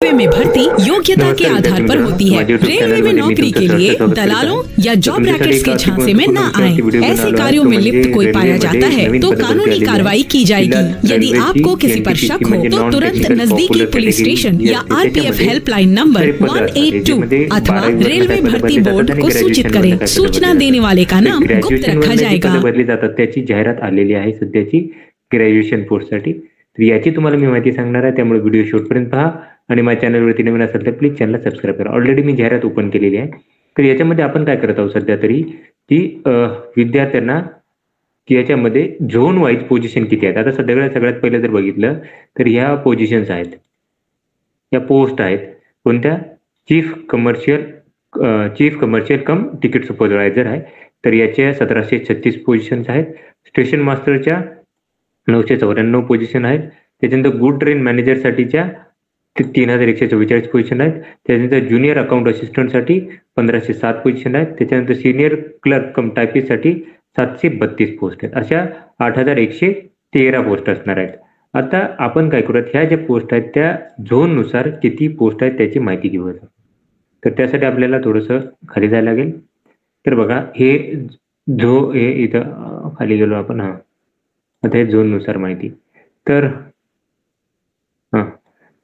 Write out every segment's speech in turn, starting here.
Railway में भर्ती योग्यता के आधार पर होती है। रेलवे में नौकरी के लिए दलालों या जॉब रैकेट्स के झांसे में न आएं। ऐसे कार्यों में लिप्त कोई पाया जाता है तो कानूनी कार्रवाई की जाएगी। यदि आपको किसी पर शक हो तो तुरंत नजदीकी पुलिस स्टेशन या RPF हेल्पलाइन नंबर 182 अथवा रेलवे भर्ती बोर्ड को सूचित करें। सूचना देने वाले का नाम गुप्त रखा जाएगा। बदली जातात त्याची जाहिरात आलेली आहे सध्याची ग्रॅज्युएशन कोर्ससाठी। तर याची तुम्हाला मी माहिती सांगणार आहे, त्यामुळे व्हिडिओ शेवटपर्यंत पहा आणि माझ्या चॅनलवरती नवीन असेल तर प्लीज चॅनलला सबस्क्राईब करा। ऑलरेडी मी जाहिरात ओपन केलेली आहे। तर याच्यामध्ये आपण काय करत आहोत सध्या तरी की विद्यार्थ्यांना की याच्यामध्ये झोन वाईज पोझिशन किती आहेत। आता सगळ्यात पहिलं जर बघितलं तर ह्या पोझिशन्स आहेत, या पोस्ट आहेत कोणत्या, चीफ कमर्शियल कम तिकीट सुपरवायझर आहे। तर याच्या 1736 पोझिशन्स आहेत। स्टेशन मास्टरच्या 994 पोझिशन आहेत। त्याच्यानंतर गुड ट्रेन मॅनेजरसाठीच्या 3144 पोझिशन आहेत। त्याच्यानंतर ज्युनियर अकाउंट असिस्टंटसाठी 1507 पोझिशन आहेत। त्याच्यानंतर सिनियर क्लर्क कम टायपिस्टसाठी 732 पोस्ट आहेत। अशा 8113 पोस्ट असणार आहेत। आता आपण काय करूयात, ह्या ज्या पोस्ट आहेत त्या झोननुसार किती पोस्ट आहेत त्याची माहिती घेऊया। तर त्यासाठी आपल्याला थोडंसं खाली जायला लागेल। तर बघा हे हे इथं खाली गेलो आपण। आता हे झोननुसार माहिती।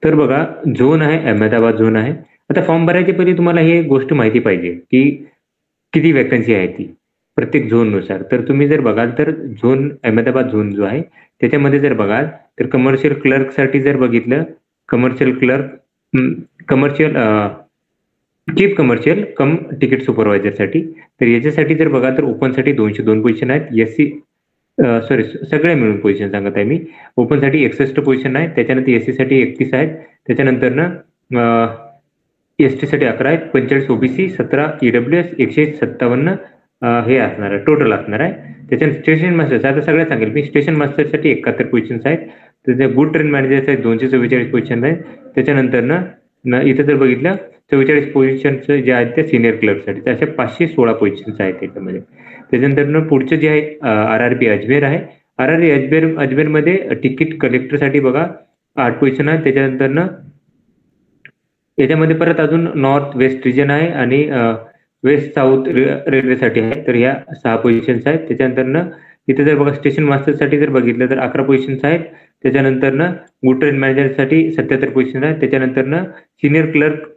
तर बघा झोन आहे अहमदाबाद झोन आहे। आता फॉर्म भरायच्या पहिले तुम्हाला हे गोष्ट माहिती पाहिजे की किती वॅकन्सी आहे ती प्रत्येक झोननुसार। तर तुम्ही जर बघाल तर झोन अहमदाबाद झोन जो आहे त्याच्यामध्ये जर बघाल तर कमर्शियल क्लर्कसाठी जर बघितलं, चीफ कमर्शियल कम तिकीट सुपरवायझरसाठी, तर याच्यासाठी जर बघा तर ओपनसाठी 202 पोझिशन आहेत। सगळे मिळून पोझिशन सांगत आहे मी। ओपनसाठी 61 पोझिशन आहे। त्याच्यानंतर SC साठी 31 आहेत। त्याच्यानंतर ST साठी 11 आहेत, 45 OBC, 17 EWS, 157 हे असणार आहे टोटल असणार आहे। त्याच्यानंतर स्टेशन मास्टर आता सगळ्यात सांगेल मी। स्टेशन मास्टरसाठी 71 पोझिशन्स आहेत। त्याच्या गुड ट्रेन मॅनेजरसाठी 244 पोझिशन आहेत। त्याच्यानंतर इथं जर बघितलं 44 पोझिशन्स जे आहेत ते सिनियर क्लर्कसाठी, अशा 516 पोझिशन्स आहेत त्याच्यामध्ये। त्याच्यानंतर पुढचं जे आहे RRB अजमेर आहे। RRB अजमेरमध्ये तिकीट कलेक्टरसाठी बघा 8 पोझिशन आहे। त्याच्यानंतर याच्यामध्ये परत अजून नॉर्थ वेस्ट रिजन आहे आणि वेस्ट साऊथ रेल्वेसाठी आहे। तर ह्या 6 पोझिशन्स आहेत। त्याच्यानंतर इथे जर बघा स्टेशन मास्टरसाठी जर बघितलं तर 11 पोझिशन्स आहेत। त्याच्यानंतर गुड ट्रेन मॅनेजरसाठी 77 पोझिशन आहेत। त्याच्यानंतर सिनियर क्लर्क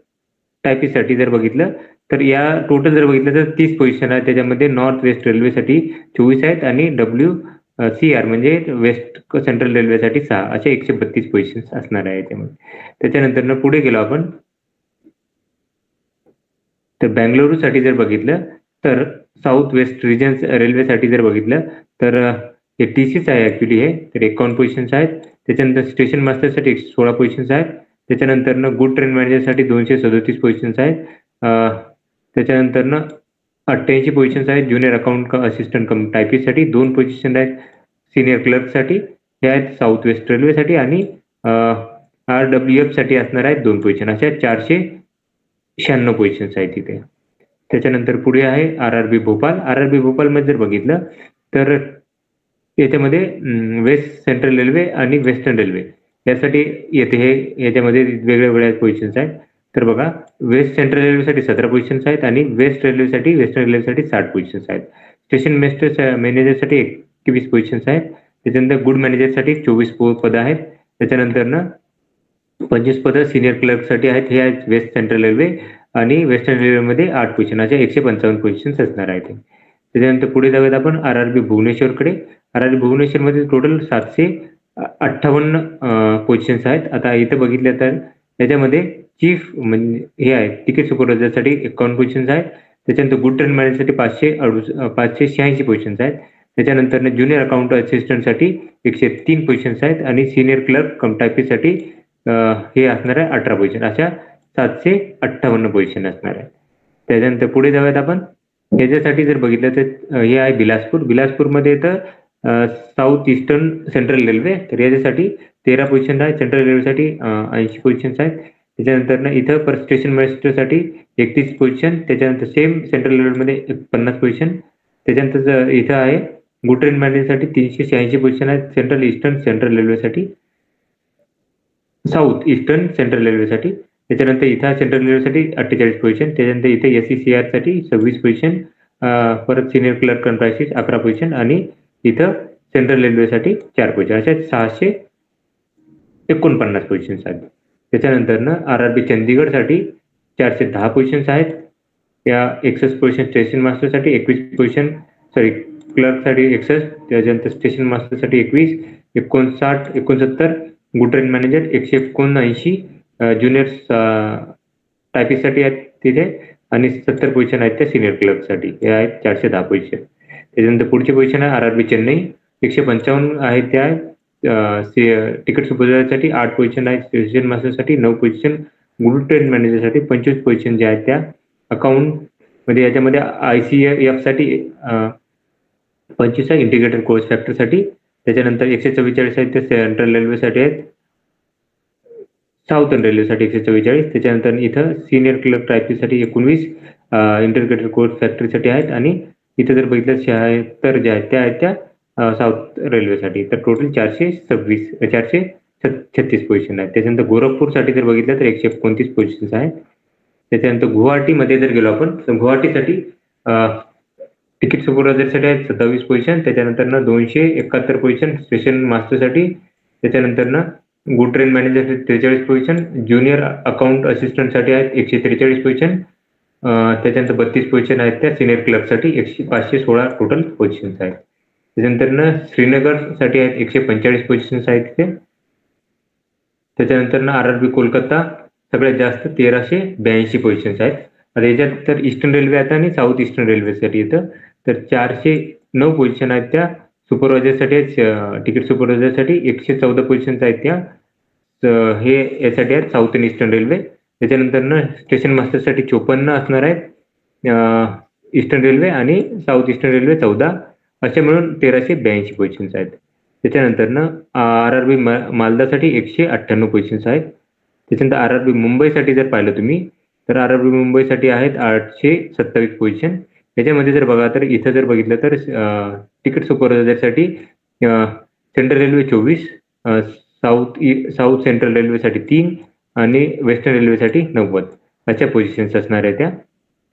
टायपिस्टसाठी जर बघितलं तर या टोटल जर बघितलं तर 30 पोझिशन आहेत। त्याच्यामध्ये नॉर्थ वेस्ट रेल्वेसाठी 24 आहेत आणि WCR म्हणजे वेस्ट सेंट्रल रेल्वेसाठी 6, असे 132 पोझिशन्स असणार आहे याच्यामध्ये। त्याच्यानंतर पुढे गेलो आपण तर बेंगळुरूसाठी जर बघितलं तर साऊथ वेस्ट रिजन रेल्वेसाठी जर बघितलं तर हे TCच आहे ऍक्च्युली हे। तर 51 पोझिशन्स आहेत। त्याच्यानंतर स्टेशन मास्टरसाठी 16 पोझिशन्स आहेत। त्याच्यानंतर गुड ट्रेन मॅनेजरसाठी 237 पोझिशन्स आहेत। त्याच्यानंतर 88 पोझिशन्स आहेत। ज्युनियर अकाउंट असिस्टंट कम टायपिस्टसाठी 2 पोझिशन आहेत। सिनियर क्लर्कसाठी हे आहेत साऊथ वेस्ट रेल्वेसाठी आणि RWF साठी असणार आहेत 2 पोझिशन, अशा 496 पोझिशन्स आहेत तिथे। त्याच्यानंतर पुढे आहे RRB भोपाल। RRB भोपालमध्ये जर बघितलं तर याच्यामध्ये वेस्ट सेंट्रल रेल्वे आणि वेस्टर्न रेल्वे यासाठी येते हे याच्यामध्ये वेगळ्या पोझिशन्स आहेत। तर बघा वेस्ट सेंट्रल रेल्वेसाठी 17 पोझिशन्स आहेत आणि वेस्टर्न रेल्वेसाठी 60 पोझिशन्स आहेत। स्टेशन मास्टर मॅनेजरसाठी 21 पोझिशन्स आहेत। त्याच्यानंतर गुड मॅनेजरसाठी 24 पदं आहेत। त्याच्यानंतर 25 पदं सिनियर क्लर्कसाठी आहेत। हे आहेत वेस्ट सेंट्रल रेल्वे आणि वेस्टर्न रेल्वेमध्ये 8 पोझिशन, अशा 155 पोझिशन्स असणार आहेत। त्याच्यानंतर पुढे जाऊयात आपण RRB भुवनेश्वरकडे। RRB भुवनेश्वरमध्ये टोटल 758 पोझिशन्स आहेत। आता इथं बघितलं तर याच्यामध्ये चीफ म्हणजे हे आहे तिकीट सुपरवायझरसाठी 51 पोझिशन्स आहेत। त्याच्यानंतर गुड ट्रेन मॅनेजरसाठी 586 पोझिशन्स आहेत। त्याच्यानंतर ज्युनियर अकाउंट असिस्टंटसाठी 103 पोझिशन्स आहेत आणि सिनियर क्लर्क कम टायपिस्टसाठी हे असणार आहे 18 पोझिशन, अशा 758 पोझिशन असणार आहे। त्याच्यानंतर पुढे जाऊयात आपण। याच्यासाठी जर बघितलं तर हे आहे बिलासपूरमध्ये येतं साऊथ ईस्टर्न सेंट्रल रेल्वे। तर याच्यासाठी 13 पोझिशन आहे। सेंट्रल रेल्वेसाठी 80 पोझिशन्स आहेत। त्याच्यानंतर इथं पर स्टेशन मास्टरसाठी 31 पोझिशन। त्याच्यानंतर सेम सेंट्रल रेल्वेमध्ये 50 पोझिशन। त्याच्यानंतर इथं आहे गुड ट्रेन मॅनेजरसाठी 386 पोझिशन आहेत। साऊथ ईस्टर्न सेंट्रल रेल्वेसाठी त्याच्यानंतर इथं सेंट्रल रेल्वेसाठी 48 पोझिशन, त्याच्यानंतर इथे SCCR साठी 26 पोझिशन, परत सिनियर क्लर्क कंप्रायसिस 11 पोझिशन आणि इथं सेंट्रल रेल्वेसाठी 4 पोझिशन, अशा 649 पोझिशन्स आहेत. त्याच्यानंतर RRB चंदीगडसाठी 410 पोझिशन्स आहेत. या 61 पोझिशन स्टेशन मास्टरसाठी, 21 पोझिशन क्लर्कसाठी 61, त्याच्यानंतर स्टेशन मास्टरसाठी 21, 59, 69 गुड ट्रेन मॅनेजर, 179 ज्युनियर टायपिस्टसाठी आहेत तिथे आणि 70 पोझिशन आहेत त्या सिनियर क्लर्कसाठी. हे आहेत 410 पोझिशन. त्याच्यानंतर पुढची पोझिशन आहे RRB चेन्नई, 155 आहेत त्या तिकीट सुपरवायझरसाठी, 8 पोझिशन आहेत स्टेशन मास्टरसाठी, 9 पोझिशन गुड ट्रेन मॅनेजरसाठी, 25 पोझिशन जे आहेत त्या अकाउंट मध्ये, याच्यामध्ये ICF साठी 25 आहे इंटिग्रेटेड कोर्स फॅक्टरसाठी. त्याच्यानंतर 144 आहेत ते सेंट्रल रेल्वेसाठी आहेत, साऊथर्न रेल्वेसाठी 144. त्याच्यानंतर इथं सिनियर क्लर्क टायपिस्टसाठी 19 इंटिग्रेटेड कोर्स फॅक्टरीसाठी आहेत आणि इथं जर बघितलं 76 ज्या आहेत त्या साऊथ रेल्वेसाठी. तर टोटल 436 पोझिशन आहेत. त्याच्यानंतर गोरखपूरसाठी जर बघितलं तर 129 पोझिशन्स आहेत. त्याच्यानंतर गुवाहाटीमध्ये जर गेलो आपण तर गुवाहाटीसाठी तिकीट सुपरवायझरसाठी आहेत 27 पोझिशन. त्याच्यानंतर 271 पोझिशन स्टेशन मास्टरसाठी. त्याच्यानंतर गुड ट्रेन मॅनेजरसाठी 43 पोझिशन, ज्युनियर अकाउंट असिस्टंटसाठी आहेत 143 पोझिशन. त्याच्यानंतर 32 पोझिशन आहेत त्या सिनियर क्लर्कसाठी, 516 टोटल पोझिशन्स आहेत. त्याच्यानंतर श्रीनगरसाठी आहेत 145 पोझिशन्स आहेत तिथे. त्याच्यानंतर RRB कोलकाता सगळ्यात जास्त 1382 पोझिशन्स आहेत. आता याच्यात तर ईस्टर्न रेल्वे आता आणि साऊथ ईस्टर्न रेल्वेसाठी येतं. तर 409 पोझिशन आहेत त्या सुपरवायझरसाठी आहेत, तिकीट सुपरवायझरसाठी 114 पोझिशन्स आहेत त्या हे यासाठी आहेत साऊथ ईस्टर्न रेल्वे. त्याच्यानंतर स्टेशन मास्टरसाठी 54 असणार आहेत ईस्टर्न रेल्वे आणि साऊथ ईस्टर्न रेल्वे 14, असे मिळून 1382 पोझिशन्स आहेत. त्याच्यानंतर RRB मालदासाठी 198 पोझिशन्स आहेत. त्याच्यानंतर RRB मुंबईसाठी जर पाहिलं तुम्ही तर RRB मुंबईसाठी आहेत 827 पोझिशन. याच्यामध्ये जर बघा तर इथं जर बघितलं तर तिकीट सुपरवायझरसाठी सेंट्रल रेल्वे 24, साऊथ सेंट्रल रेल्वेसाठी 3 आणि वेस्टर्न रेल्वेसाठी 90 अशा पोझिशन्स असणार आहे त्या.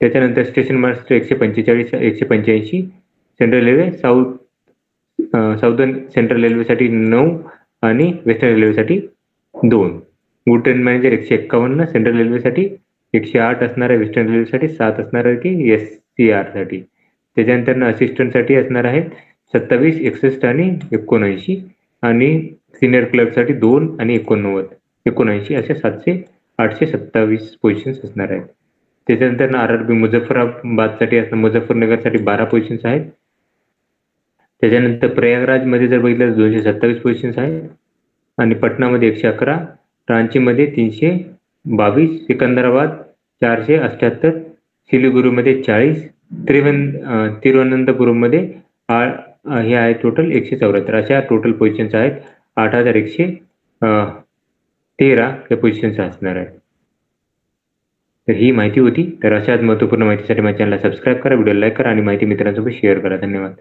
त्याच्यानंतर station master 185 central railway, Southern central रेल्वेसाठी 9 आणि वेस्टर्न रेल्वेसाठी 2. गुड ट्रेन मॅनेजर 151 सेंट्रल रेल्वेसाठी, 108 असणार आहे वेस्टर्न रेल्वेसाठी, 7 असणार आहे की SCR साठी. त्याच्यानंतर असिस्टंटसाठी असणार आहे 27, 61 आणि 79 आणि सिनियर क्लर्कसाठी 2 आणि 79 अशा 827 पोझिशन्स असणार आहेत. त्याच्यानंतर RRB मुझफ्फराबादसाठी असणार, मुझफ्फरनगरसाठी 12 पोझिशन्स आहेत. त्याच्यानंतर प्रयागराजमध्ये जर बघितलं तर 227 पोझिशन्स आहेत आणि पटनामध्ये 111, रांचीमध्ये 322, सिकंदराबाद 478, सिलिगुरीमध्ये 40, तिरुवनंतपुरममध्ये हे आहे टोटल 174. अशा टोटल पोझिशन्स आहेत. 8113 या पोझिशन्स असणार आहेत. तर ही माहिती होती. तर अशाच महत्त्वपूर्ण माहितीसाठी माझ्या चॅनलला सबस्क्राईब करा, व्हिडिओ लाईक करा आणि माहिती मित्रांसोबत शेअर करा. धन्यवाद.